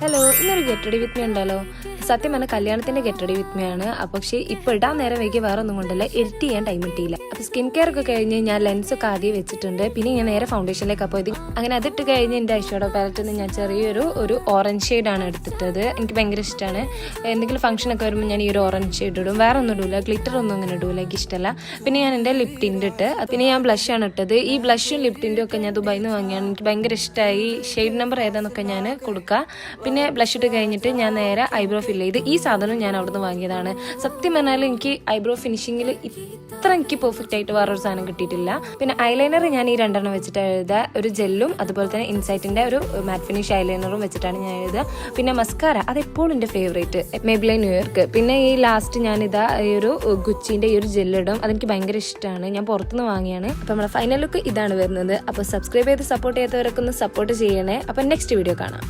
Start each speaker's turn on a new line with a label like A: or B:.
A: Hello, ഇന്നൊരു get ready with me ഉണ്ടല്ലോ. സത്യം പറഞ്ഞാൽ കല്യാണത്തിന്റെ ഗെറ്റ് റെഡി വിത്ത് മീ ആണ്. പക്ഷേ ഇപ്പോൾ ഇടാൻ നേരം വൈകി വേറെ ഒന്നും കൊണ്ടല്ല, എഡിറ്റ് ചെയ്യാൻ ടൈം കിട്ടിയില്ല. അപ്പോൾ സ്കിൻ കെയർ ഒക്കെ കഴിഞ്ഞ് ഞാൻ ലെൻസ് ഒക്കെ ആദ്യം വെച്ചിട്ടുണ്ട്. പിന്നെ ഞാൻ നേരെ ഫൗണ്ടേഷനിലേക്ക് പോയത്. അങ്ങനെ അതിട്ട് കഴിഞ്ഞ് എൻ്റെ ഐഷാഡോ പാലറ്റിൽ നിന്ന് ഞാൻ ചെറിയൊരു ഓറഞ്ച് ഷെയ്ഡാണ് എടുത്തിട്ടത്. എനിക്ക് ഭയങ്കര ഇഷ്ടമാണ്. എന്തെങ്കിലും ഫംഗ്ഷൻ ഒക്കെ വരുമ്പോൾ ഞാൻ ഈ ഒരു ഓറഞ്ച് ഷെയ്ഡ് ഇടും. വേറെ ഒന്നും ഇടില്ല, ഗ്ലിറ്റർ ഒന്നും അങ്ങനെ ഇടില്ല, എനിക്ക് ഇഷ്ടമല്ല. പിന്നെ ഞാൻ എൻ്റെ ലിപ് ടിൻ്റ് ഇട്ട്, പിന്നെ ഞാൻ ബ്ലഷാണ് ഇട്ടത്. ഈ ബ്ലഷും ലിപ് ടിൻ്റും ഒക്കെ ഞാൻ ദുബായിൽ നിന്ന് വാങ്ങിയാണ്. എനിക്ക് ഭയങ്കര ഇഷ്ടമായി. ഷെയ്ഡ് നമ്പർ ഏതാന്നൊക്കെ ഞാൻ കൊടുക്കുക. പിന്നെ ബ്ലഷ് ഇട്ട് കഴിഞ്ഞിട്ട് ഞാൻ നേരെ ഐബ്രോ ഫില്ല് ചെയ്ത്. ഈ സാധനം ഞാൻ അവിടെ നിന്ന് വാങ്ങിയതാണ്. സത്യം പറഞ്ഞാൽ എനിക്ക് ഐബ്രോ ഫിനിഷിങ്ങിൽ ഇത്ര എനിക്ക് പെർഫെക്റ്റ് ആയിട്ട് വേറൊരു സാധനം കിട്ടിയിട്ടില്ല. പിന്നെ ഐലൈനർ ഞാൻ ഈ രണ്ടെണ്ണം വെച്ചിട്ട് എഴുതുക. ഒരു ജെല്ലും അതുപോലെ തന്നെ ഇൻസൈറ്റിൻ്റെ ഒരു മാറ്റ് ഫിനിഷ് ഐലൈനറും വെച്ചിട്ടാണ് ഞാൻ എഴുതുക. പിന്നെ മസ്കാര, അതെപ്പോഴും എൻ്റെ ഫേവറേറ്റ്, മെബ്ലൈൻ ന്യൂയോർക്ക്. പിന്നെ ഈ ലാസ്റ്റ് ഞാനിതാ ഈ ഒരു ഗുച്ചിൻ്റെ ഈ ഒരു ജെല്ലിടും. അതെനിക്ക് ഭയങ്കര ഇഷ്ടമാണ്. ഞാൻ പുറത്തുനിന്ന് വാങ്ങിയാണ്. അപ്പോൾ നമ്മുടെ ഫൈനൽ ലുക്ക് ഇതാണ് വരുന്നത്. അപ്പോൾ സബ്സ്ക്രൈബ് ചെയ്ത് സപ്പോർട്ട് ചെയ്യാത്തവരൊക്കെ ഒന്ന് സപ്പോർട്ട് ചെയ്യണേ. അപ്പോൾ നെക്സ്റ്റ് വീഡിയോ കാണാം.